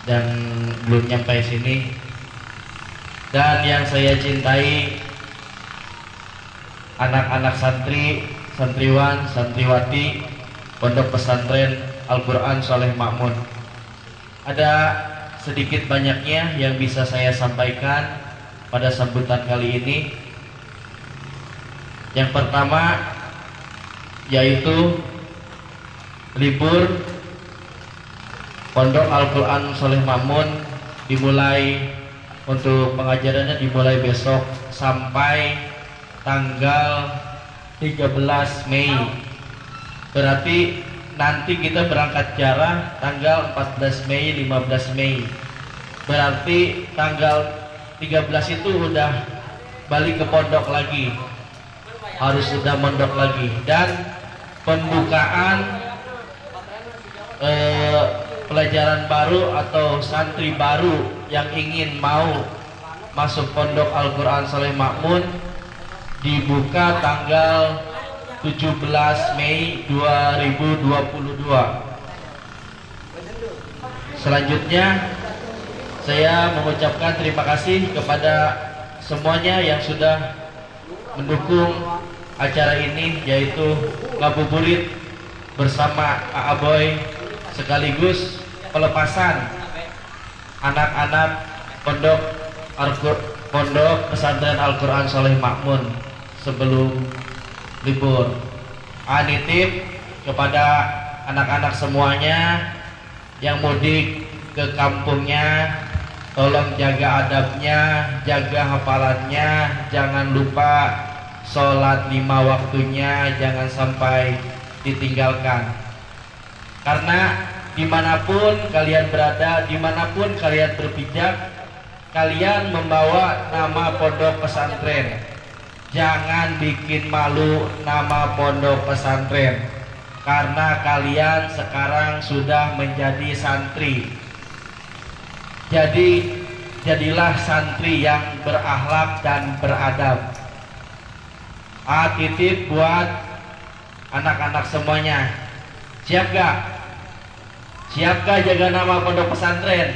dan belum nyampe sini. Dan yang saya cintai, anak-anak santri, santriwan, santriwati Pondok Pesantren Al-Quran Sholeh Makmun. Ada sedikit banyaknya yang bisa saya sampaikan pada sambutan kali ini. Yang pertama yaitu libur Pondok Al-Quran Sholeh Makmun dimulai, untuk pengajarannya dimulai besok sampai tanggal 13 Mei. Berarti nanti kita berangkat jarah tanggal 14 Mei, 15 Mei. Berarti tanggal 13 itu udah balik ke pondok lagi, harus sudah mondok lagi. Dan pembukaan pelajaran baru atau santri baru yang ingin mau masuk Pondok Al-Quran Sholeh Makmun dibuka tanggal 17 Mei 2022. Selanjutnya saya mengucapkan terima kasih kepada semuanya yang sudah mendukung acara ini, yaitu ngabuburit bersama Aaboy, sekaligus pelepasan anak-anak Pondok Pondok Pesantren Al-Quran Soleh Makmun sebelum libur. Nitip kepada anak-anak semuanya yang mudik ke kampungnya, tolong jaga adabnya, jaga hafalannya, jangan lupa sholat 5 waktunya, jangan sampai ditinggalkan. Karena dimanapun kalian berada, dimanapun kalian berpijak, kalian membawa nama pondok pesantren. Jangan bikin malu nama pondok pesantren, karena kalian sekarang sudah menjadi santri. Jadi jadilah santri yang berakhlak dan beradab. Titip buat anak-anak semuanya. Siap gak? Siap gak jaga nama pondok pesantren?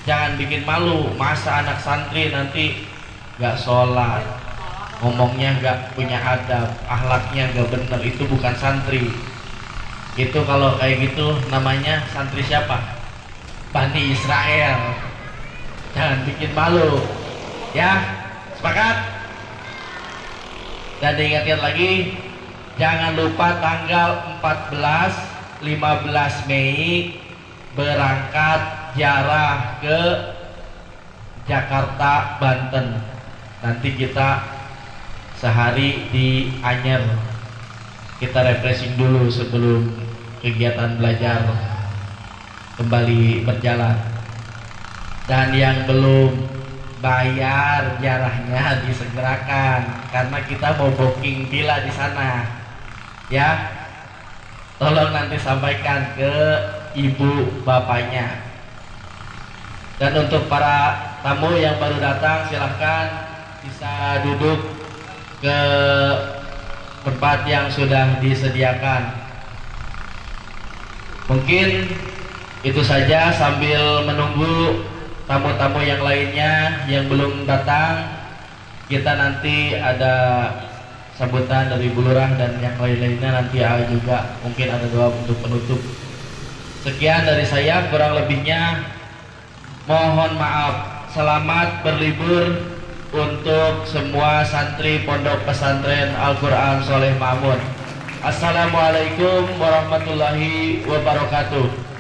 Jangan bikin malu. Masa anak santri nanti gak sholat, ngomongnya gak punya adab, akhlaknya gak bener, itu bukan santri. Itu kalau kayak gitu namanya santri siapa? Bani Israel. Jangan bikin malu. Ya, sepakat? Dan diingatkan lagi, jangan lupa tanggal 14-15 Mei berangkat ziarah ke Jakarta, Banten. Nanti kita sehari di Anyer, kita refreshing dulu sebelum kegiatan belajar kembali berjalan. Dan yang belum bayar ziarahnya disegerakan, karena kita mau booking villa di sana. Ya, tolong nanti sampaikan ke ibu bapaknya. Dan untuk para tamu yang baru datang, silahkan bisa duduk ke tempat yang sudah disediakan. Mungkin itu saja, sambil menunggu tamu-tamu yang lainnya yang belum datang. Kita nanti ada sambutan dari Bu Lurah dan yang lain-lainnya, nanti juga mungkin ada doa untuk penutup. Sekian dari saya, kurang lebihnya mohon maaf. Selamat berlibur untuk semua santri Pondok Pesantren Al-Quran Soleh Makmun. Assalamualaikum warahmatullahi wabarakatuh.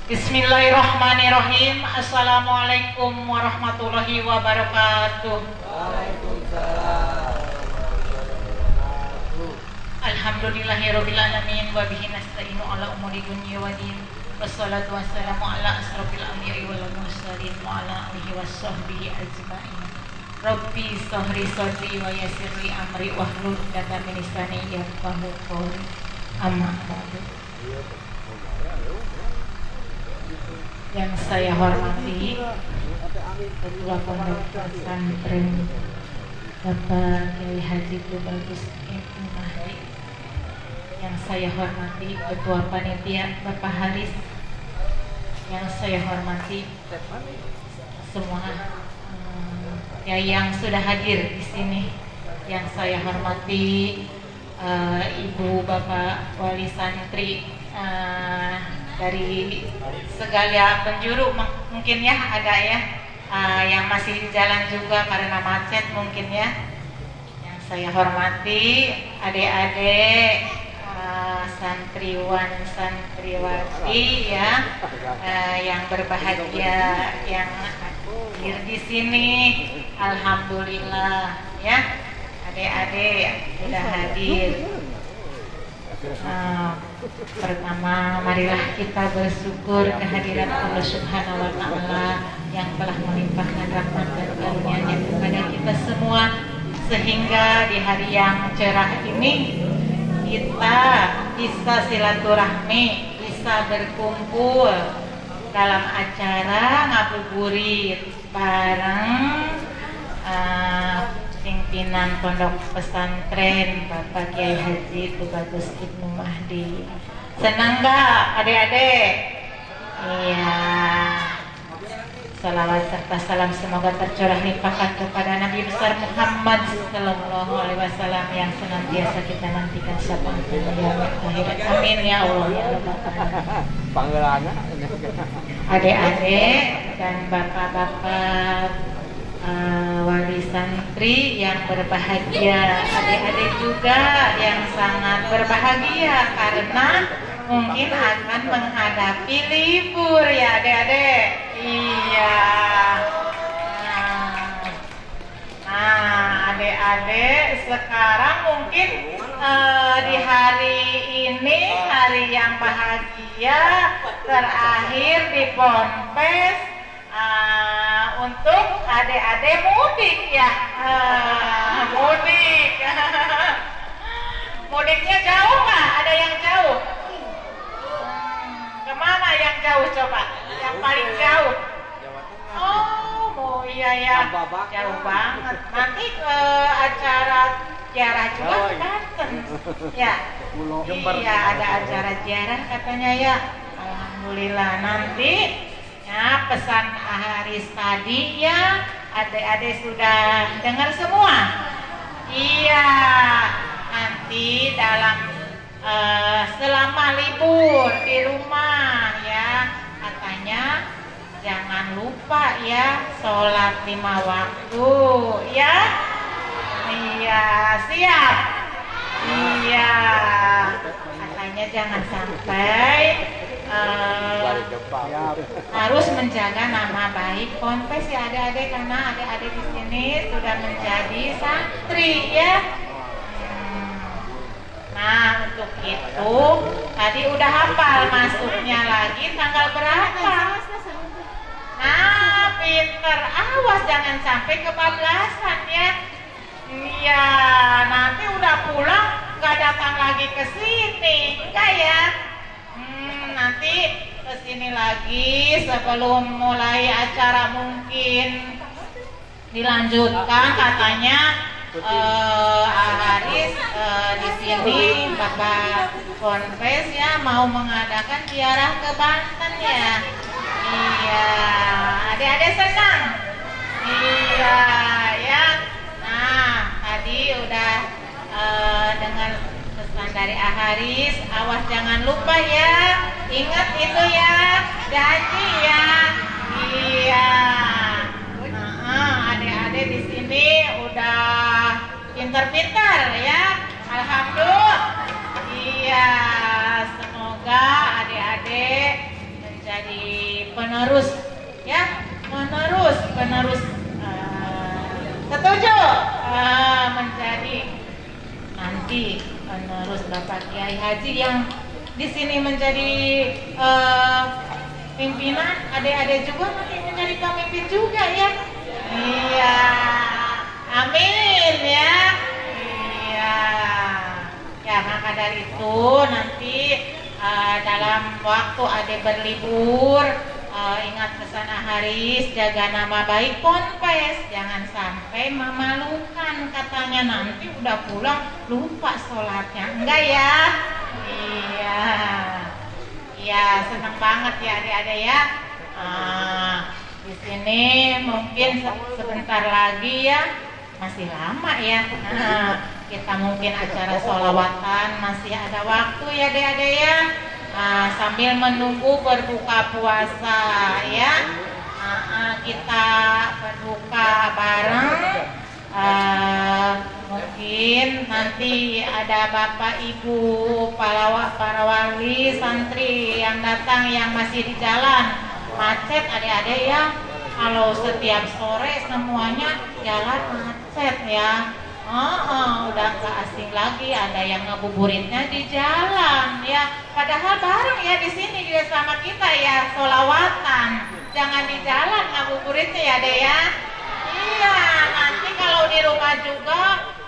Bismillahirrahmanirrahim. Assalamualaikum warahmatullahi wabarakatuh. Waalaikumsalam. Alhamdulillahirabbil alamin wa bihi nasta'inu ala umuri dunya waddin. Wassalatu wassalamu ala asrofil anbiya'i wal mursalin wa ala alihi washabbihi ajma'in. Rabbi sahri sadri wa yassirli amri wahlul 'uqdatam min lisani yafqahu qawli. Amma ba'du. Yang saya hormati Ketua Pondok Pesantren Bapak Kiai Haji Tubagus Ibnu Mahdi, yang saya hormati Ketua Panitia Bapak Haris, yang saya hormati semua yang sudah hadir di sini, yang saya hormati Ibu Bapak Wali Santri dari segala penjuru, mungkin ya ada ya yang masih di jalan juga karena macet mungkin ya. Yang saya hormati adik-adik santriwan santriwati ya, yang berbahagia yang hadir di sini, alhamdulillah ya, adik-adik sudah hadir. Pertama, marilah kita bersyukur kehadiran Allah Subhanahu wa Ta'ala yang telah melimpahkan rahmat dan karunia-Nya kepada kita semua, sehingga di hari yang cerah ini kita bisa silaturahmi, bisa berkumpul dalam acara ngabuburit bareng pimpinan Pondok Pesantren Bapak Kiai Haji Tubagus Ibnu Mahdi. Senang gak adik-adik? Iya. salawat serta salam semoga tercurah limpahkan kepada Nabi besar Muhammad Sallallahu Alaihi Wasallam yang senantiasa kita nantikan syafaatnya di akhirat. Amin ya Allah ya Rabbal Alamin. Adik-adik dan bapak-bapak wali santri yang berbahagia, adik-adik juga yang sangat berbahagia karena mungkin akan menghadapi libur ya adik-adik. Iya. Nah adik-adik sekarang mungkin di hari ini hari yang bahagia terakhir di Ponpes untuk adik-adik mudik ya. Mudik. Mudiknya jauh nggak? Ada yang jauh? Kemana yang jauh coba? Yang paling jauh? Oh iya ya, jauh banget. Nanti ke acara ziarah juga ke Banten. Ya, iya ada acara ziarah katanya ya. Alhamdulillah nanti ya pesan Haris tadi ya adik-adik sudah dengar semua. Iya, nanti dalam selama libur di rumah ya katanya jangan lupa ya sholat 5 waktu ya. Iya siap. Iya katanya jangan sampai harus menjaga nama baik Ponpes ya adik-adik karena adik-adik di sini sudah menjadi santri ya. Nah untuk itu tadi udah hafal masuknya lagi tanggal berapa? Nah pinter, awas jangan sampai kebablasan ya. Iya nanti udah pulang nggak datang lagi ke sini, enggak ya? Nanti kesini lagi sebelum mulai acara mungkin dilanjutkan katanya Haris di sini Bapak Ponpes ya mau mengadakan ziarah ke Banten ya. Iya, adik-adik senang. Iya ya. Nah tadi udah dengar pesan dari Haris, awas jangan lupa ya. Ingat itu ya, janji ya. Iya. Adik-adik di sini udah pintar-pintar ya. Alhamdulillah. Iya, semoga adik-adik menjadi penerus ya, penerus setuju menjadi nanti penerus Bapak Kiai Haji yang di sini menjadi pimpinan, adik-adik juga nanti menjadi pemimpin juga ya. Iya, amin ya. Iya, ya maka dari itu nanti dalam waktu adik berlibur ingat pesan Haris, jaga nama baik Ponpes, jangan sampai memalukan katanya nanti udah pulang lupa sholatnya, enggak ya? Iya, iya senang banget ya adik-adik ya. Di sini mungkin sebentar lagi ya, masih lama ya. Kita mungkin acara sholawatan masih ada waktu ya adik-adik ya. Sambil menunggu berbuka puasa ya, kita berbuka bareng. Mungkin nanti ada bapak ibu para wali santri yang datang yang masih di jalan macet adik-adik ya. Kalau setiap sore semuanya jalan macet ya. Udah gak asing lagi ada yang ngabuburitnya di jalan ya. Padahal bareng ya di sini juga sama kita ya sholawatan. Jangan di jalan ngabuburitnya ya deh ya. Iya, nanti kalau di rumah juga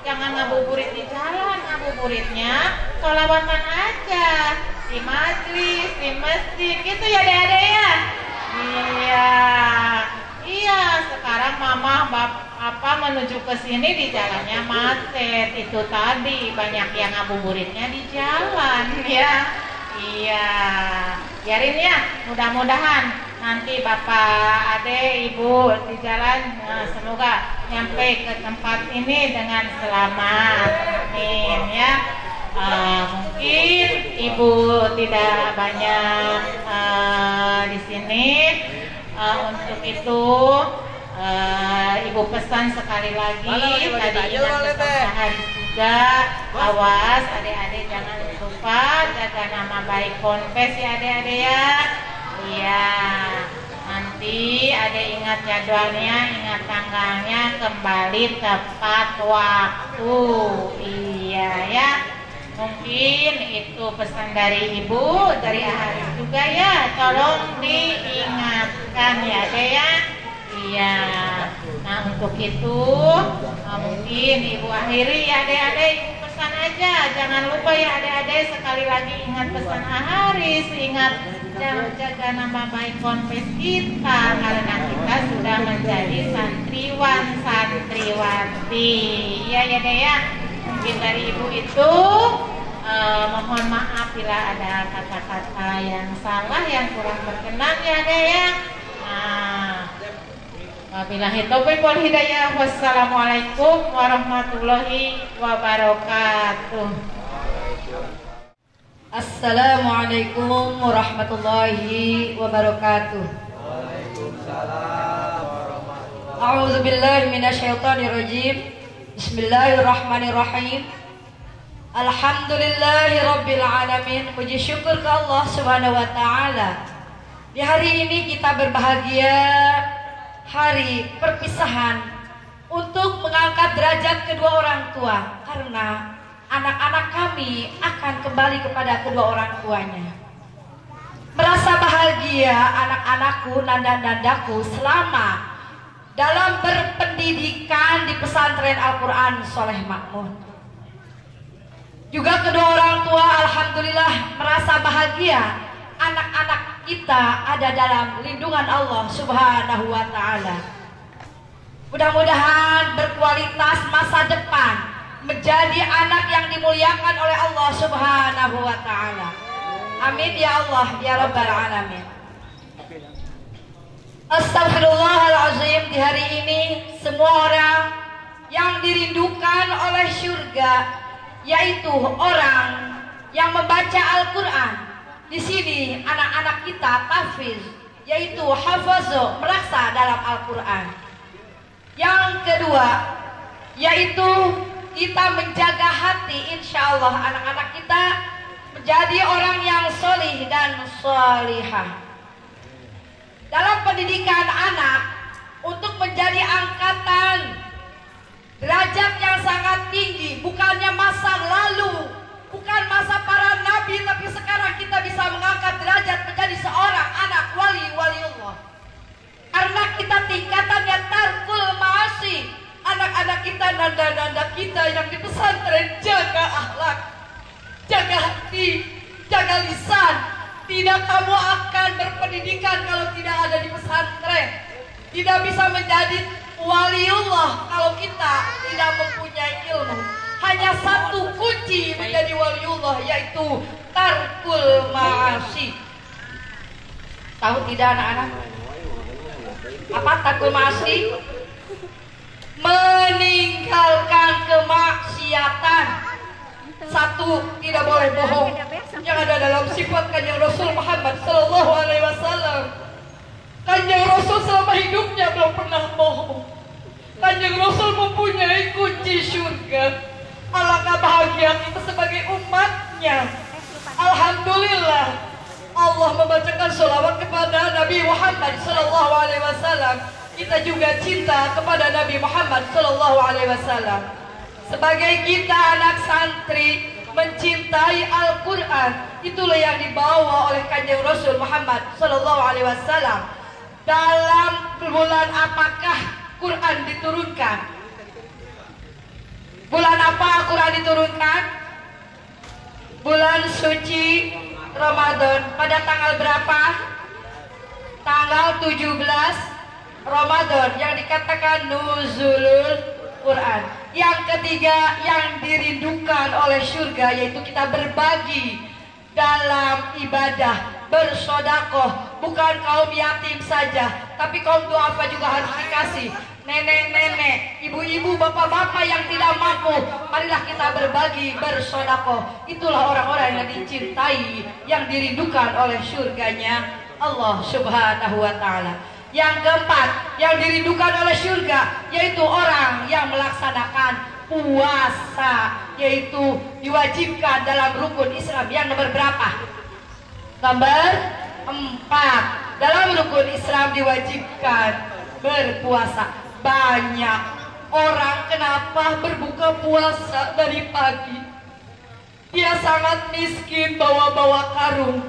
jangan ngabuburit di jalan, ngabuburitnya sholawatan aja di majlis, di masjid gitu ya deh ya. Iya. Iya, sekarang mama menuju ke sini di jalannya macet. Itu tadi banyak yang ngabuburitnya di jalan ya. Iya, biarin ya. Mudah-mudahan nanti bapak, adek, ibu di jalan semoga nyampe ke tempat ini dengan selamat. Amin ya. Mungkin ibu tidak banyak di sini. Untuk itu ibu pesan sekali lagi tadi ingat pesan Haris juga, awas adik-adik jangan lupa jaga nama baik Ponpes ya adik-adik ya. Iya, nanti adik ingat jadwalnya, ingat tanggalnya, kembali tepat waktu. Iya ya. Mungkin itu pesan dari ibu, dari Haris juga ya. Tolong diingatkan ya deh ya. Iya. Nah untuk itu mungkin ibu akhiri ya adik-adik, pesan aja. Jangan lupa ya adik-adik, sekali lagi ingat pesan Haris, ingat jaga nama baik Ponpes kita, karena kita sudah menjadi santriwan santriwati. Iya ya deh ya. Mungkin dari ibu itu mohon maaf bila ada kata-kata yang salah, yang kurang berkenan ya deh ya. Wabillahi taufiq wal hidayah. Wassalamualaikum warahmatullahi wabarakatuh. Assalamualaikum warahmatullahi wabarakatuh. Waalaikumsalam warahmatullahi wabarakatuh. A'udzubillahi minasyaitonirrajim. Bismillahirrahmanirrahim. Alhamdulillahi rabbil alamin. Puji syukur ke Allah Subhanahu wa taala. Di hari ini kita berbahagia, hari perpisahan, untuk mengangkat derajat kedua orang tua, karena anak-anak kami akan kembali kepada kedua orang tuanya. Merasa bahagia anak-anakku, nanda-nandaku selama dalam berpendidikan di pesantren Al-Quran Soleh Makmun. Juga kedua orang tua alhamdulillah merasa bahagia anak-anak kita ada dalam lindungan Allah Subhanahu wa taala. Mudah-mudahan berkualitas masa depan, menjadi anak yang dimuliakan oleh Allah Subhanahu wa taala. Amin ya Allah ya rabbal alamin. Astagfirullahalazim. Di hari ini semua orang yang dirindukan oleh surga, yaitu orang yang membaca Al-Quran. Di sini anak-anak kita tahfiz, yaitu hafazo, merasa dalam Al-Quran. Yang kedua, yaitu kita menjaga hati, insya Allah anak-anak kita menjadi orang yang solih dan solihah. Dalam pendidikan anak, untuk menjadi angkatan derajat yang sangat tinggi, bukannya masa lalu, bukan masa para nabi, tapi sekarang kita bisa mengangkat derajat menjadi seorang anak waliullah. Karena kita tingkatannya tarkul ma'asi. Anak-anak kita, nanda-nanda kita yang di pesantren, jaga akhlak, jaga hati, jaga lisan. Tidak kamu akan berpendidikan kalau tidak ada di pesantren. Tidak bisa menjadi waliullah kalau kita tidak mempunyai ilmu. Hanya satu kunci menjadi waliullah, yaitu tarkul ma'asi. Tahu tidak anak-anak? Apa tarkul ma'asi? Meninggalkan kemaksiatan. Satu, tidak boleh bohong yang ada dalam sifat Kanjeng Rasul Muhammad Sallallahu Alaihi Wasallam. Kanjeng Rasul selama hidupnya belum pernah bohong. Kanjeng Rasul mempunyai kunci surga. Alangkah bahagia kita sebagai umatnya. Alhamdulillah Allah membacakan sholawat kepada Nabi Muhammad Sallallahu Alaihi Wasallam. Kita juga cinta kepada Nabi Muhammad Sallallahu Alaihi Wasallam. Sebagai kita anak santri mencintai Al-Quran, itulah yang dibawa oleh Kanjeng Rasul Muhammad Sallallahu Alaihi Wasallam. Dalam bulan apakah Quran diturunkan? Bulan apa Quran diturunkan? Bulan suci Ramadan. Pada tanggal berapa? Tanggal 17 Ramadan, yang dikatakan nuzulul Quran. Yang ketiga yang dirindukan oleh surga, yaitu kita berbagi dalam ibadah, bersodakoh. Bukan kaum yatim saja, tapi kaum duafa juga harus dikasih. Nenek-nenek, ibu-ibu, bapak-bapak yang tidak mampu, marilah kita berbagi, bersodakoh. Itulah orang-orang yang dicintai, yang dirindukan oleh surganya Allah Subhanahu wa ta'ala. Yang keempat, yang dirindukan oleh surga, yaitu orang yang melaksanakan puasa, yaitu diwajibkan dalam rukun Islam. Yang nomor berapa? Nomor 4. Dalam rukun Islam diwajibkan berpuasa. Banyak orang kenapa berbuka puasa dari pagi? Dia sangat miskin, bawa-bawa karung.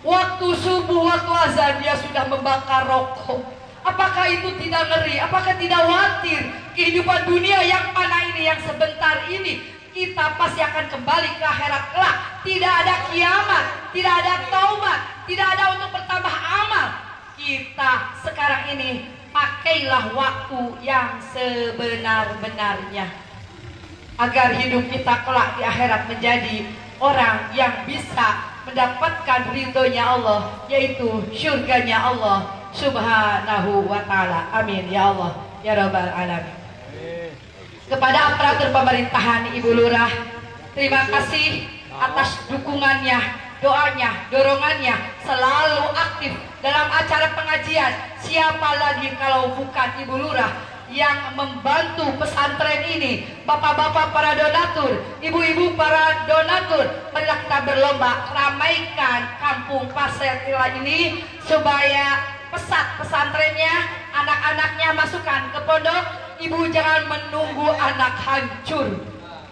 Waktu subuh, waktu azan dia sudah membakar rokok. Apakah itu tidak ngeri? Apakah tidak khawatir? Kehidupan dunia yang mana ini, yang sebentar ini, kita pasti akan kembali ke akhirat kelak. Tidak ada kiamat, tidak ada taubat, tidak ada untuk bertambah amal. Kita sekarang ini pakailah waktu yang sebenar-benarnya, agar hidup kita kelak di akhirat menjadi orang yang bisa mendapatkan ridhonya Allah, yaitu surganya Allah Subhanahu wa ta'ala. Amin ya Allah ya Rabbal alamin. Kepada aparatur pemerintahan Ibu Lurah, terima kasih atas dukungannya, doanya, dorongannya, selalu aktif dalam acara pengajian. Siapa lagi kalau bukan Ibu Lurah yang membantu pesantren ini, bapak-bapak para donatur, ibu-ibu para donatur. Marilah kita berlomba ramaikan kampung Pasir Tila ini supaya pesat pesantrennya, anak-anaknya masukkan ke pondok. Ibu jangan menunggu anak hancur,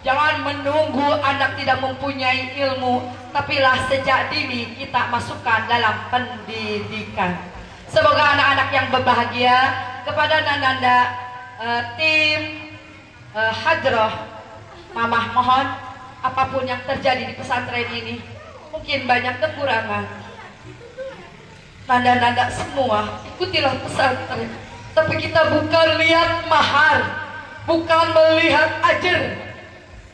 jangan menunggu anak tidak mempunyai ilmu, tapilah sejak dini kita masukkan dalam pendidikan. Semoga anak-anak yang berbahagia. Kepada Nanda, tim Hadroh, Mamah mohon apapun yang terjadi di pesantren ini, mungkin banyak kekurangan, Nanda-nanda semua ikutilah pesantren. Tapi kita bukan lihat mahar, bukan melihat ajar,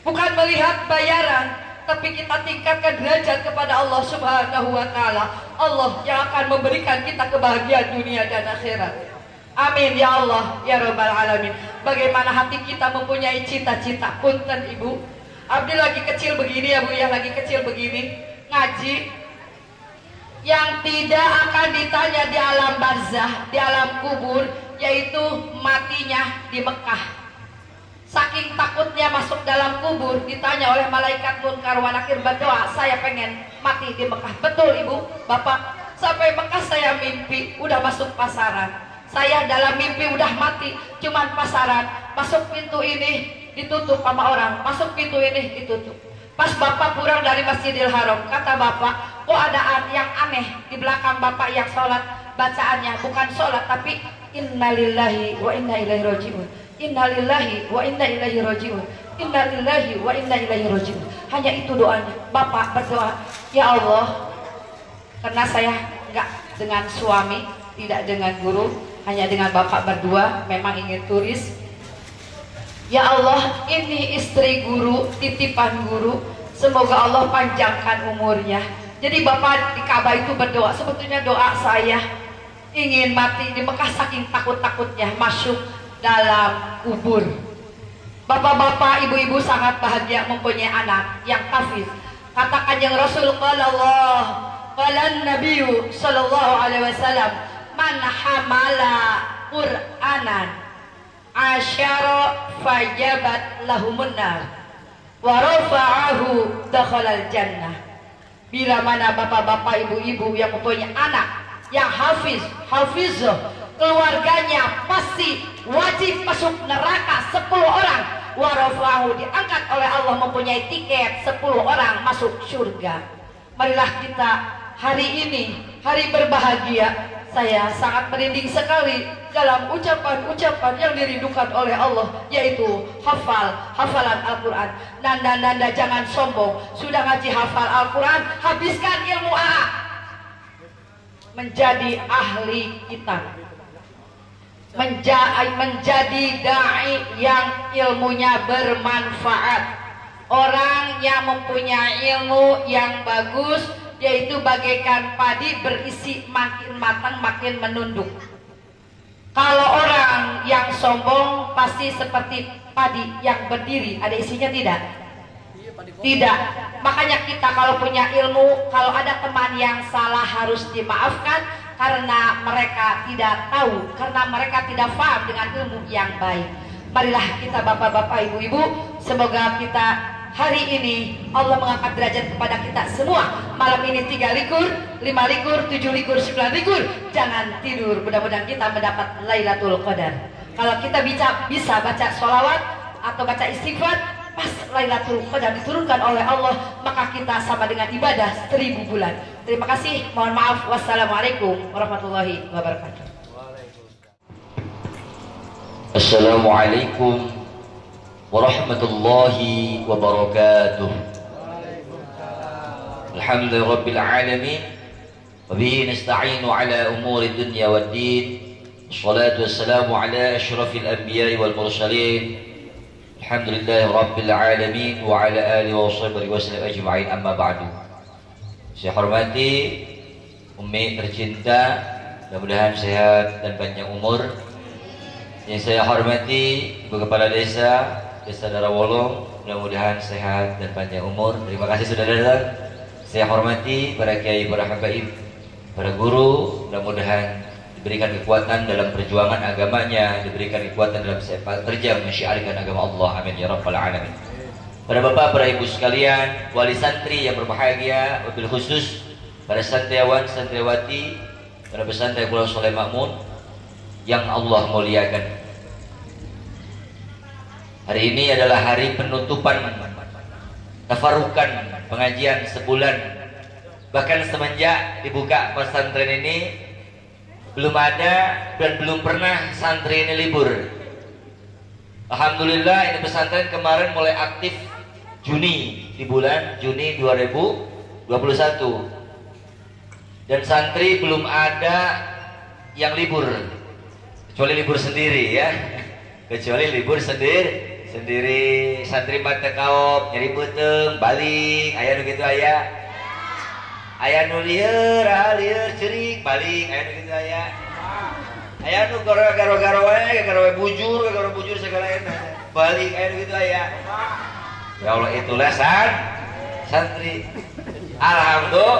bukan melihat bayaran, tapi kita tingkatkan derajat kepada Allah Subhanahu wa ta'ala. Allah yang akan memberikan kita kebahagiaan dunia dan akhirat. Amin ya Allah ya Rabbal alamin. Bagaimana hati kita mempunyai cita-cita. Punten Ibu, Abdi lagi kecil begini ya Bu, yang lagi kecil begini ngaji, yang tidak akan ditanya di alam barzah, di alam kubur, yaitu matinya di Mekah. Saking takutnya masuk dalam kubur, ditanya oleh malaikat munkar wa nakir, berdoa, saya pengen mati di Mekah. Betul Ibu, Bapak, sampai Mekah saya mimpi udah masuk pasaran. Saya dalam mimpi udah mati, cuman pasaran. Masuk pintu ini ditutup sama orang, masuk pintu ini ditutup. Pas Bapak pulang dari Masjidil Haram, kata Bapak, kok ada yang aneh di belakang Bapak yang sholat, bacaannya bukan sholat tapi innalillahi wa inna ilaihi rajiun, innalillahi wa inna ilaihi rajiun, innalillahi wa inna ilaihi rajiun. Hanya itu doanya. Bapak berdoa, ya Allah, karena saya enggak dengan suami, tidak dengan guru, hanya dengan Bapak berdua, memang ingin turis. Ya Allah, ini istri guru, titipan guru, semoga Allah panjangkan umurnya. Jadi Bapak di Ka'bah itu berdoa, sebetulnya doa saya ingin mati di Mekah saking takut-takutnya masuk dalam kubur. Bapak-bapak, ibu-ibu sangat bahagia mempunyai anak yang hafiz. Kata Kanjeng Rasul, qala Allah, qala Nabi sallallahu alaihi wasallam, man hamala Qur'anan asyara fajabat lahumun nar wa rafa'ahu dakhalal jannah. Bila mana bapak-bapak, ibu-ibu yang mempunyai anak yang hafiz, hafizah, keluarganya pasti wajib masuk neraka 10 orang. Wa rafa'ahu, diangkat oleh Allah, mempunyai tiket 10 orang masuk surga. Marilah kita hari ini, hari berbahagia. Saya sangat merinding sekali dalam ucapan-ucapan yang dirindukan oleh Allah, yaitu hafalan Al-Quran. Nanda-nanda jangan sombong, sudah ngaji hafal Al-Quran, habiskan ilmu AA, menjadi ahli kitab, menjadi da'i yang ilmunya bermanfaat, orang yang mempunyai ilmu yang bagus, yaitu bagaikan padi berisi makin matang makin menunduk. Kalau orang yang sombong pasti seperti padi yang berdiri, ada isinya tidak? Tidak. Makanya kita kalau punya ilmu, kalau ada teman yang salah harus dimaafkan, karena mereka tidak tahu, karena mereka tidak paham dengan ilmu yang baik. Marilah kita bapak-bapak, ibu-ibu, semoga kita hari ini Allah mengangkat derajat kepada kita semua. Malam ini 3 likur, 5 likur, 7 likur, 9 likur. Jangan tidur, mudah-mudahan kita mendapat Lailatul Qadar. Kalau kita bisa baca sholawat atau baca istighfar pas Lailatul Qadar diturunkan oleh Allah, maka kita sama dengan ibadah 1000 bulan. Terima kasih, mohon maaf. Wassalamualaikum warahmatullahi wabarakatuh. Assalamualaikum warahmatullahi wabarakatuh. Alhamdulillahirabbil alamin wa bihi nasta'inu ala umuri dunya waddin. Wassalatu wassalamu ala asyrafil anbiya'i wal mursalin. Alhamdulillahirabbil alamin wa ala alihi wa sahbihi wasallam ajma'in, amma ba'du. Saya hormati Umi tercinta, mudah-mudahan sehat dan panjang umur. Yang saya hormati Ibu Kepala Desa Darawolong, mudah-mudahan sehat dan panjang umur. Terima kasih sudah datang. Saya hormati para kiai, para habaib, para guru, mudah-mudahan diberikan kekuatan dalam perjuangan agamanya, diberikan kekuatan dalam sepak terjang mensyiarkan agama Allah. Amin ya rabbal alamin. Para bapak, para ibu sekalian, wali santri yang berbahagia, wabil khusus para santriawan, santriawati, para pesantren Pulau Soleh Makmun yang Allah muliakan. Hari ini adalah hari penutupan tafarukan pengajian sebulan. Bahkan semenjak dibuka pesantren ini belum ada dan belum pernah santri ini libur. Alhamdulillah, ini pesantren kemarin mulai aktif Juni, di bulan Juni 2021, dan santri belum ada yang libur, kecuali libur sendiri ya, kecuali libur sendiri santri mata kaop nyari beteng balik aya nu kitu aya nu lieur cerik balik aya nu kitu aya nu garo-garo we bujur segala eta balik aya nu kitu aya. Ya Allah, itulah santri. Alhamdulillah.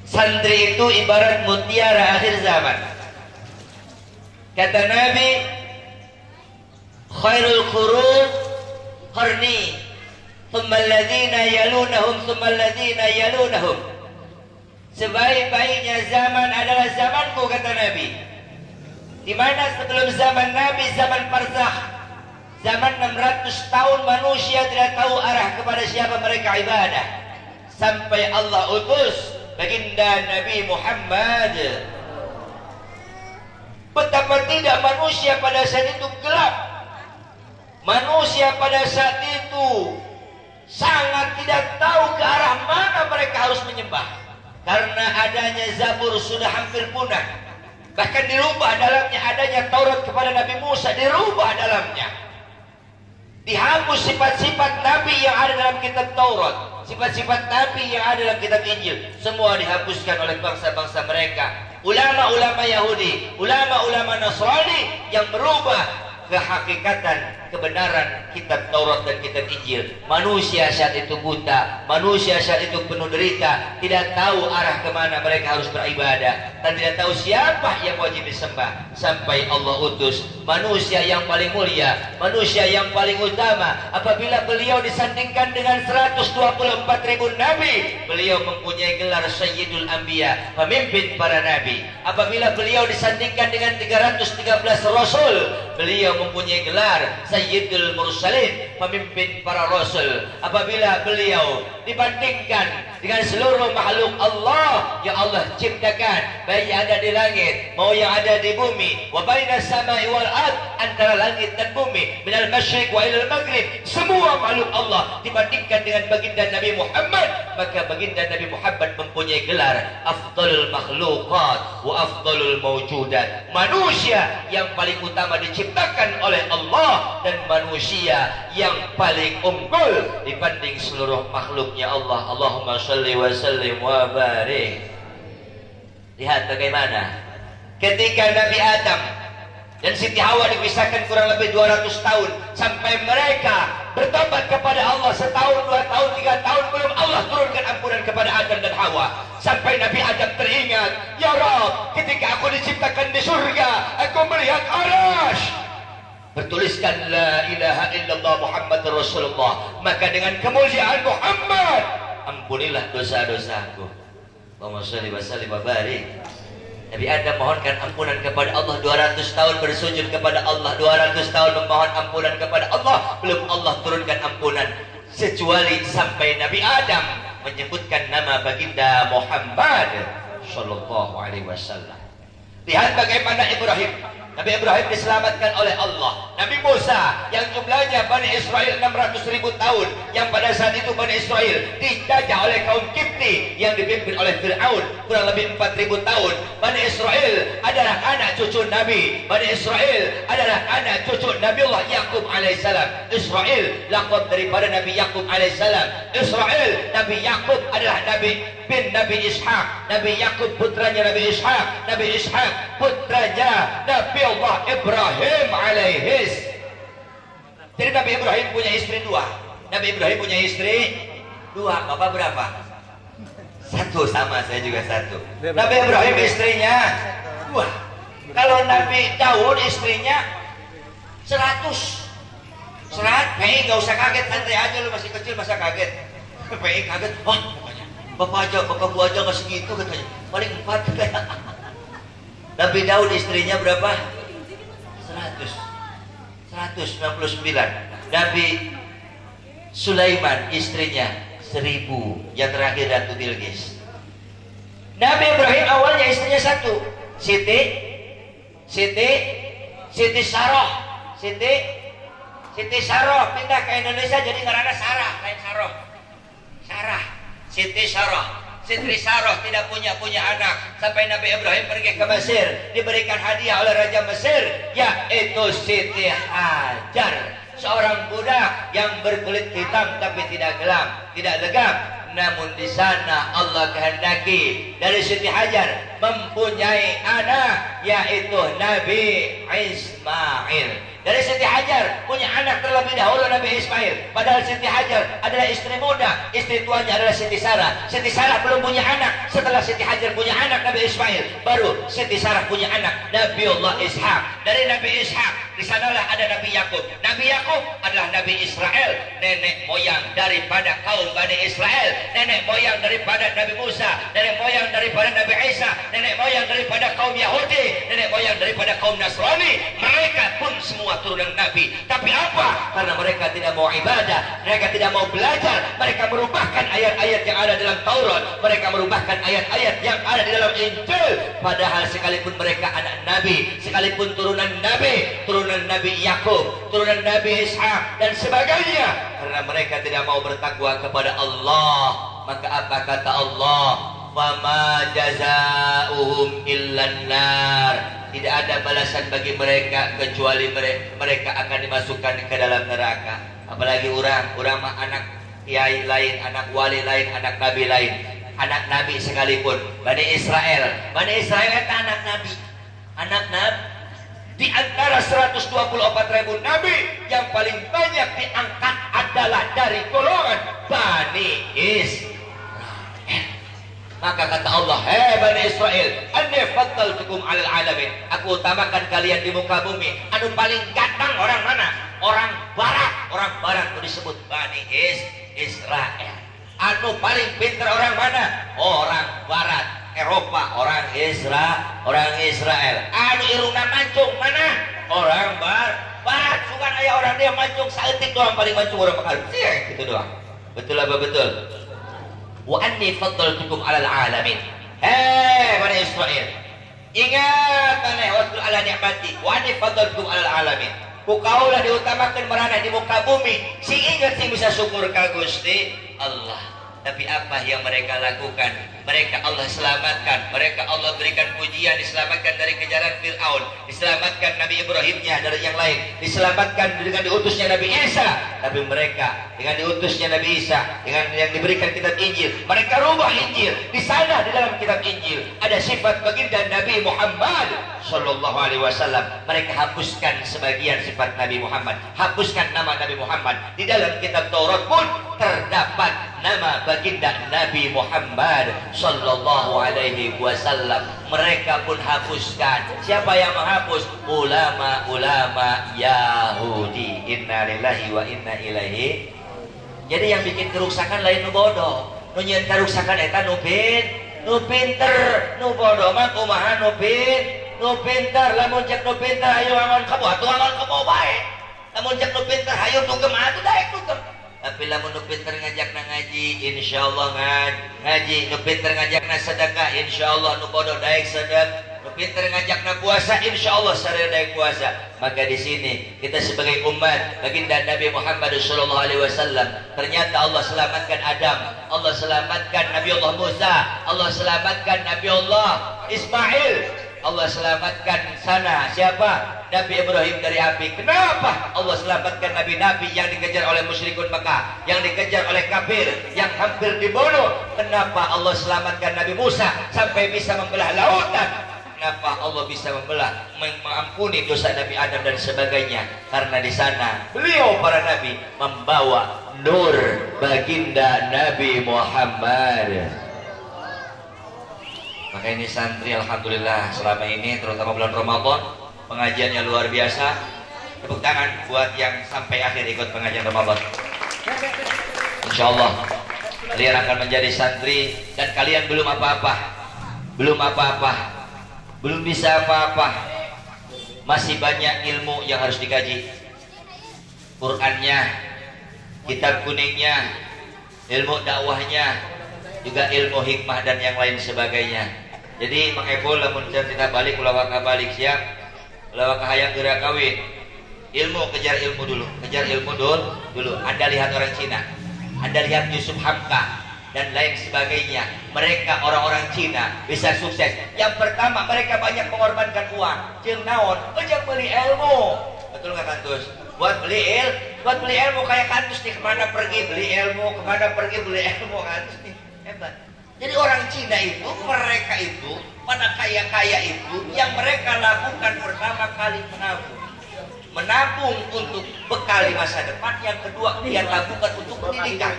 Santri itu ibarat mutiara akhir zaman. Kata Nabi, khairul qurun qarni, thumma alladhina yalunahum, thumma alladhina yalunahum. Sebaik-baiknya zaman adalah zamanku, kata Nabi. Di mana sebelum zaman Nabi, zaman barzakh, zaman 600 tahun manusia tidak tahu arah kepada siapa mereka ibadah, sampai Allah utus baginda Nabi Muhammad. Betapa tidak manusia pada saat itu gelap. Manusia pada saat itu sangat tidak tahu ke arah mana mereka harus menyembah, karena adanya Zabur sudah hampir punah. Bahkan dirubah dalamnya, adanya Taurat kepada Nabi Musa dirubah dalamnya. Dihapus sifat-sifat Nabi yang ada dalam kitab Taurat, sifat-sifat Nabi yang ada dalam kitab Injil, semua dihapuskan oleh bangsa-bangsa mereka. Ulama-ulama Yahudi, ulama-ulama Nasrani yang merubah kehakikatan, kebenaran kitab Taurat dan kitab Injil. Manusia saat itu buta, manusia saat itu penuh derita, tidak tahu arah kemana mereka harus beribadah, dan tidak tahu siapa yang wajib disembah, sampai Allah utus manusia yang paling mulia, manusia yang paling utama. Apabila beliau disandingkan dengan 124.000 nabi, beliau mempunyai gelar Sayyidul Anbiya, pemimpin para nabi. Apabila beliau disandingkan dengan 313 rasul, beliau mempunyai gelar Sayyidul Mursalin, pemimpin para rasul. Apabila beliau dibandingkan dengan seluruh makhluk Allah yang Allah ciptakan, baik yang ada di langit mau yang ada di bumi, wa bainas samai wal ard, antara langit dan bumi, minal masyriq wa ilal maghrib, semua makhluk Allah dibandingkan dengan baginda Nabi Muhammad, maka baginda Nabi Muhammad mempunyai gelar afdalul makhluqat wa afdalul mawjudat, manusia yang paling utama diciptakan oleh Allah dan manusia yang paling unggul dibanding seluruh makhluknya Allah. Allahumma sholli wa sallim wa barik. Lihat bagaimana ketika Nabi Adam dan Siti Hawa dipisahkan kurang lebih 200 tahun sampai mereka bertobat kepada Allah setahun, 2 tahun, 3 tahun belum Allah turunkan ampunan kepada Adam dan Hawa. Sampai Nabi Adam teringat, ya Rabb, ketika aku diciptakan di surga, aku melihat Arash bertuliskan la ilaha illallah Muhammadur Rasulullah, maka dengan kemuliaan Muhammad ampunilah dosa-dosaku. Allahumma sholli wa sallim wa barik. Nabi Adam mohonkan ampunan kepada Allah, 200 tahun bersujud kepada Allah, 200 tahun memohon ampunan kepada Allah, belum Allah turunkan ampunan kecuali sampai Nabi Adam menyebutkan nama baginda Muhammad sallallahu alaihi wasallam. Lihat bagaimana Ibrahim. Nabi Ibrahim diselamatkan oleh Allah. Nabi Musa yang jumlahnya Bani Israel 600.000 tahun, yang pada saat itu Bani Israel dijajah oleh kaum Kipti yang dipimpin oleh Fir'aun kurang lebih 4.000 tahun. Bani Israel adalah anak cucu Nabi. Bani Israel adalah anak cucu Nabiullah Yakub alaihissalam. Israel laqab daripada Nabi Yakub alaihissalam. Israel, Nabi Yakub adalah Nabi bin Nabi Ishaq. Nabi Yakub putranya Nabi Ishaq. Nabi Ishaq putranya Nabi Allah Ibrahim alaihis. Jadi Nabi Ibrahim punya istri 2. Nabi Ibrahim punya istri 2. Bapak berapa? 1, sama saya juga 1. Nabi Ibrahim istrinya 2. Kalau Nabi Daud istrinya 100. Pengen gak usah kaget, santai aja, lu masih kecil masa kaget. Pengen kaget, wah bapak gua aja gak segitu katanya, paling 4 katanya. Nabi Daud istrinya berapa? 199. Nabi Sulaiman istrinya 1000. Yang terakhir Ratu Bilqis. Nabi Ibrahim awalnya istrinya 1, Siti Saroh. Siti Saroh pindah ke Indonesia jadi ngarana Sarah, lain Saroh. Siti Saroh tidak punya anak sampai Nabi Ibrahim pergi ke Mesir, diberikan hadiah oleh Raja Mesir, yaitu Siti Hajar, seorang budak yang berkulit hitam tapi tidak legam. Namun di sana Allah kehendaki dari Siti Hajar mempunyai anak, yaitu Nabi Ismail. Dari Siti Hajar punya anak terlebih dahulu Nabi Ismail. Padahal Siti Hajar adalah istri muda, istri tuanya adalah Siti Sarah. Siti Sarah belum punya anak. Setelah Siti Hajar punya anak Nabi Ismail, baru Siti Sarah punya anak Nabiullah Ishaq. Dari Nabi Ishaq di sanalah ada Nabi Yakub. Nabi Yakub adalah Nabi Israel, nenek moyang daripada kaum Bani Israel, nenek moyang daripada Nabi Musa, nenek moyang daripada Nabi Isa, nenek moyang daripada kaum Yahudi, nenek moyang daripada kaum Nasrani. Mereka pun semua turunan Nabi. Tapi apa? Karena mereka tidak mau ibadah, mereka tidak mau belajar, mereka merubahkan ayat-ayat yang ada dalam Taurat, mereka merubahkan ayat-ayat yang ada di dalam Injil. Padahal sekalipun mereka anak Nabi, sekalipun turunan Nabi Yakub, turunan Nabi Ishaq dan sebagainya, karena mereka tidak mau bertakwa kepada Allah, maka apa kata Allah? Fama jazaohum illan nar. Tidak ada balasan bagi mereka kecuali mereka akan dimasukkan ke dalam neraka. Apalagi orang mah anak kiai lain, anak wali lain, anak nabi lain, anak nabi sekalipun. Bani Israel itu anak nabi. Di antara 124.000 nabi, yang paling banyak diangkat adalah dari golongan Bani Israel. Maka kata Allah, hei Bani Israel, anni faddaltukum 'alal 'alamin. Aku utamakan kalian di muka bumi. Anu paling ganteng orang mana? Orang barat. Orang barat itu disebut Bani Israel. Anu paling pintar orang mana? Orang barat. Eropa, orang Israel. Anu irungna mancung mana? Orang barat. Bukan aya orang dia mancung saeutik doang, paling mancung orang bakal. Gitu doang. Betul apa betul? Wa anni faddaltukum 'alal 'alamin. Hei Bani Israil, ingat maneh waktu ala nikmati. Wa anni faddaltukum 'alal 'alamin. Ku kaulah diutamakeun maraneh di muka bumi. Sing ingat sing bisa syukur ka Gusti Allah. Tapi apa yang mereka lakukan? mereka Allah selamatkan, mereka Allah berikan pujian, diselamatkan dari kejaran Fir'aun, diselamatkan Nabi Ibrahimnya dari yang lain, diselamatkan dengan diutusnya Nabi Isa. Tapi mereka dengan diutusnya Nabi Isa, dengan yang diberikan kitab Injil, mereka rubah Injil. Di sana di dalam kitab Injil ada sifat baginda Nabi Muhammad Sallallahu Alaihi Wasallam. Mereka hapuskan sebagian sifat Nabi Muhammad, hapuskan nama Nabi Muhammad. Di dalam kitab Taurat pun terdapat nama baginda Nabi Muhammad Sallallahu Alaihi Wasallam. Mereka pun hapuskan. Siapa yang menghapus? Ulama-ulama Yahudi. Inna lillahi wa inna ilaihi. Jadi yang bikin kerusakan lain nu bodoh, nu nyeun kerusakan eta nu pinter, nu bodoh mah kumaha nu pinter. Lamun cek nu pinter ayo angon kamu atuh angon kamu bae. Lamun cek nu pinter hayu dugem atuh daek dugem. Tapi lamun nu pinter ngajakna ngaji, insyaallah ngaji. Nu pinter ngajakna sedekah, insyaallah nu bodoh daek sedekah. Nu pinter ngajakna puasa, insyaallah sareng daek puasa. Maka di sini kita sebagai umat baginda Nabi Muhammad sallallahu alaihi wasallam, ternyata Allah selamatkan Adam, Allah selamatkan Nabi Allah Musa, Allah selamatkan Nabi Allah Ismail, Allah selamatkan sana siapa? Nabi Ibrahim dari api. Kenapa Allah selamatkan nabi-nabi yang dikejar oleh musyrikun Mekah, yang dikejar oleh kafir, yang hampir dibunuh? Kenapa Allah selamatkan Nabi Musa sampai bisa membelah lautan? Kenapa Allah bisa membelah, mengampuni dosa Nabi Adam dan sebagainya? Karena di sana beliau para nabi membawa nur baginda Nabi Muhammad. Maka ini santri alhamdulillah selama ini terutama bulan Ramadan pengajiannya luar biasa. Tepuk tangan buat yang sampai akhir ikut pengajian Ramadan. Insyaallah kalian akan menjadi santri dan kalian belum apa-apa, belum bisa apa-apa. Masih banyak ilmu yang harus dikaji. Qurannya, kitab kuningnya, ilmu dakwahnya, juga ilmu hikmah dan yang lain sebagainya. Jadi mengepul lamun kita balik ulama balik siap, ulama hayang gerak kawin. Ilmu kejar ilmu dulu, dulu. Anda lihat orang Cina, Anda lihat Yusuf Hamka dan lain sebagainya. Mereka orang-orang Cina bisa sukses. Yang pertama mereka banyak mengorbankan uang. Jeung naon? Ojek beli ilmu. Betul nggak Kantus? Buat beli ilmu kayak Kantus nih, kemana pergi beli ilmu, Kantus nih. Hebat. Jadi orang Cina itu, mereka itu pada kaya-kaya itu yang mereka lakukan pertama kali menabung untuk bekal di masa depan. Yang kedua dia tabungkan untuk pendidikan.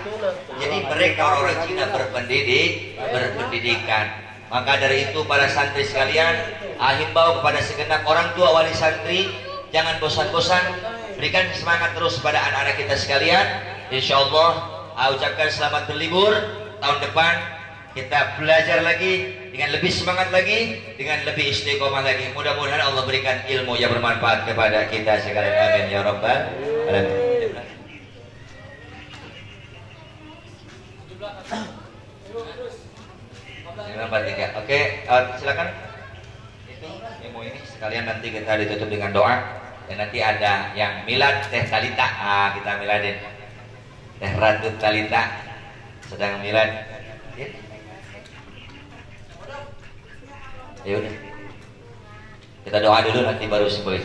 Jadi mereka orang Cina berpendidikan. Maka dari itu para santri sekalian, himbau kepada segenap orang tua wali santri, jangan bosan-bosan, berikan semangat terus kepada anak-anak kita sekalian. Insyaallah ucapkan selamat berlibur. Tahun depan kita belajar lagi dengan lebih semangat lagi, dengan lebih istiqomah lagi. Mudah-mudahan Allah berikan ilmu yang bermanfaat kepada kita sekalian. Amin ya rabbal alamin. Oke, silakan. Itu ilmu ini sekalian nanti kita ditutup dengan doa. Dan nanti ada yang milad Teh Talita. Kita miladin Teh Ratu Talita sedang milad. Ya udah. Kita doa dulu nanti baru simbolis.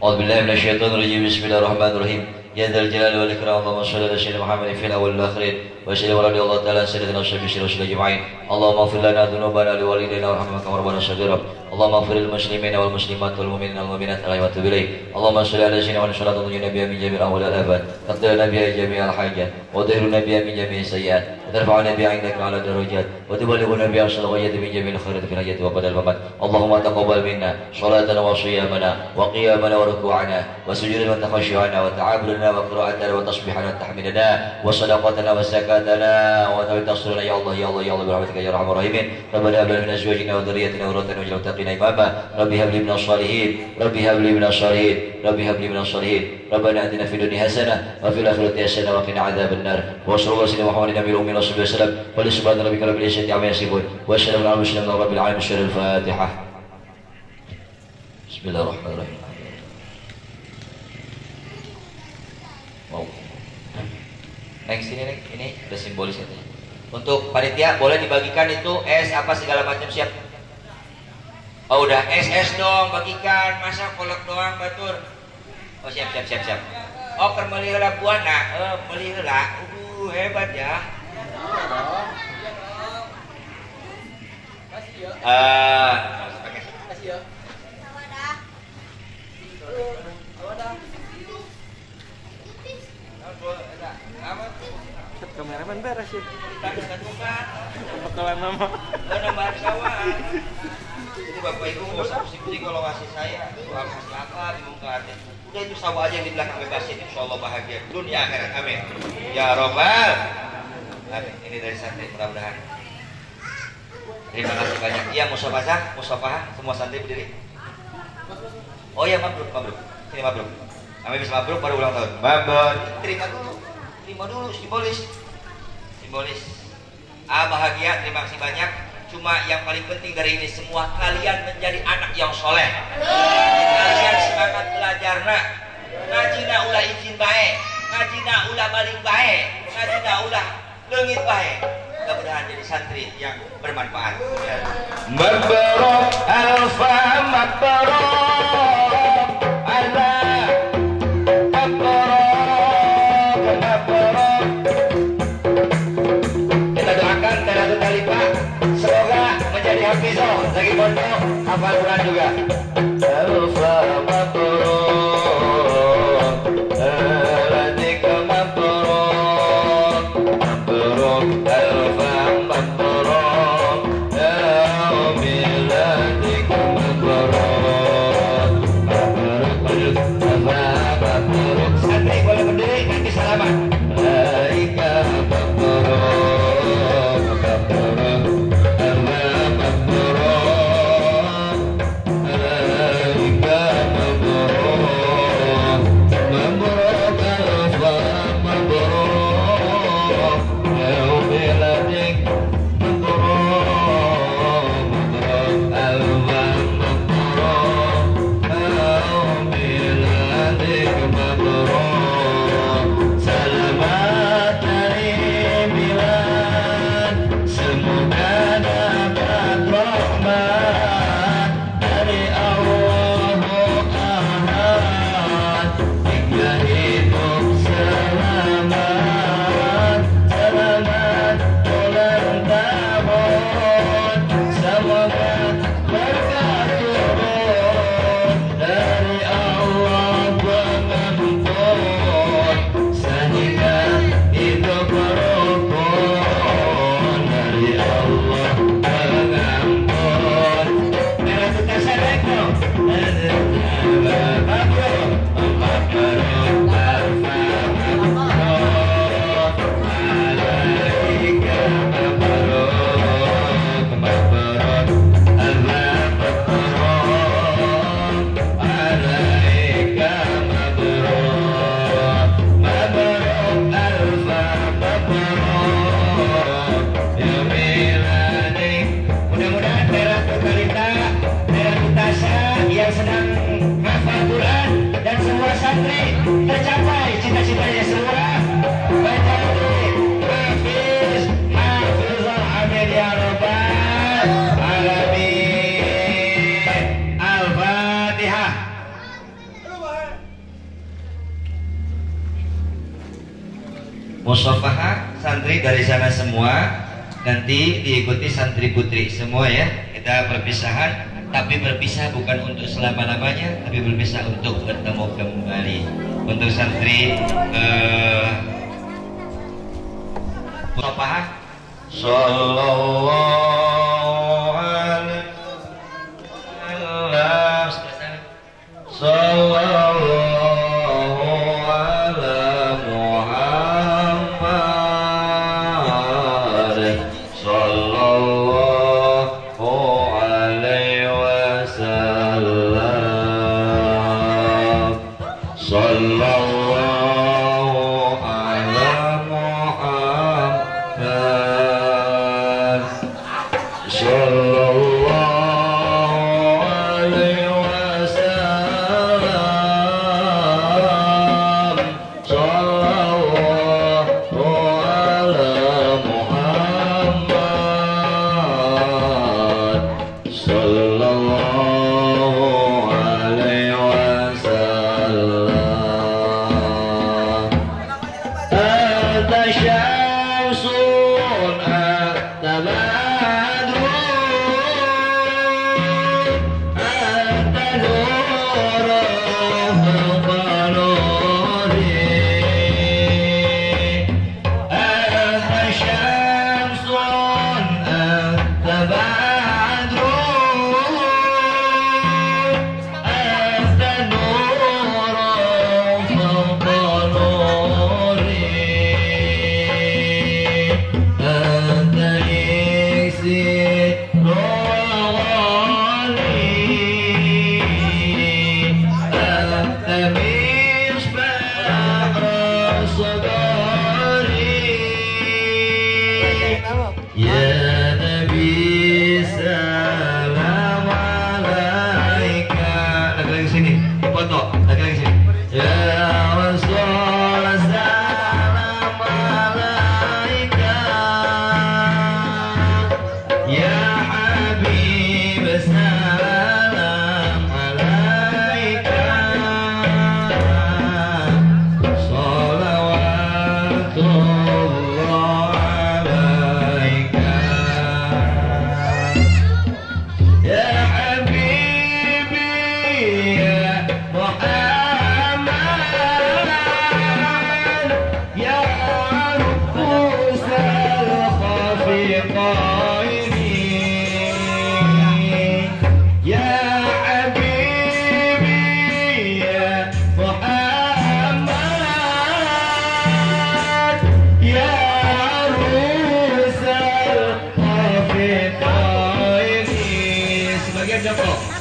A'udzubillahi minasyaitonirrajim. Bismillahirrahmanirrahim. Ya dzal jalali wal ikram. Allahumma shalli ala sayyidina Muhammadin fil awwal wal akhirin. Wa sallallahu alaihi wa ta'ala sayyidina Rasulullah ajma'in. Allahumma ighfir lana dhunubana li walidayna warhamna kama rabbana shaghira. Allahumma ighfir lil muslimina wal muslimat wal mu'minina wal mu'minat wa tub ilaih. Allahumma shalli ala sayyidina wa sallallahu alaihi nabiyyi min jami'il ahwal wal abad. Taqdir nabiyyi jami'al hajat wa dhhiru nabiyyi min jami'is sayyi'at. وترفع نبي عندك على درجات وتبلغ نبي أصل غيات من جميع الخيرات في الحياة وبعد الممات. اللهم تقبل منا صلاتنا وصيامنا وقيامنا وركوعنا وسجودنا وتخشعنا وتعاملنا وقراءتنا وتصبيحنا وتحميدنا وصدقتنا وزكاتنا وتصلنا يا الله يا الله يا الله برحمتك يا ارحم الراحمين. ربنا هب لنا من ازواجنا وذريتنا قرة اعين واجعلنا للمتقين اماما. ربي هب لي من الصالحين ربي هب لي من الصالحين ربي هب لي من الصالحين. ربنا اتنا في الدنيا حسنة وفي الآخرة حسنة وقنا عذاب النار. وصلى الله وسلم محمد النبي الأمي وصحبه وسلم. ولسبحان ربك رب العزة عما يصفون وسلام على المرسلين رب العالمين. الفاتحة. بسم الله الرحمن الرحيم. Wow. Next ini udah simbolis katanya. Untuk panitia boleh dibagikan itu es apa segala macam siap. Oh udah es dong bagikan, masa kolak doang batur. Oh siap. Oh kermeli heula buana, meli heula. Hebat ya. Kameramen beres ya. Bakalan nama. Nama kawan. Jadi Bapak Ibu nggak usah pusing-pusing kalau ngasih saya. Tuhan kasih apa bingung ke artinya. Udah itu sawah aja yang di belakang bebasin. Insya Allah bahagia dunia akhirat. Amin. Ya Robbal. Amin. Ini dari santri mudah-mudahan. Terima kasih banyak. Iya musafah semua santri berdiri. Oh ya mabruk. Sini mabruk. Kami bisa mabruk pada ulang tahun. Mabruk. Terima dulu simbolis. Bahagia, terima kasih banyak. Cuma yang paling penting dari ini semua kalian menjadi anak yang soleh. Kalian semangat belajarna. Ngajina ulah izin baik, ngajina ulah baling baik, ngajina ulah leungit baik. Mudah-mudahan jadi santri yang bermanfaat. Mabruk alfa mabruk ala mabruk. Kita doakan Teratul Talibah semoga menjadi hafizah lagi pondok hafal Quran juga. Alfa mabruk alaika mabruk alfa mabruk miladika mabruk mabruk. Santri boleh berdiri nanti salaman. Alaika mabruk tercapai cita-citanya semua. Menjadi Hafizul Amin ya Rabbal Alamin. Al-Fatihah. Musafahah santri dari sana semua, nanti diikuti santri putri semua ya. Kita perpisahan, tapi berpisah bukan untuk selama-lamanya, tapi berpisah untuk bertemu kembali. Untuk santri Musafahah sallallahu alaihi wasallam sallallahu ala Muhammad sallallahu alaihi wasallam sallallahu ala Muhammad Bagian Joko.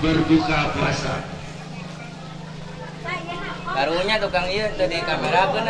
Berbuka puasa. Karunya tukang ieu teu di kamera keun.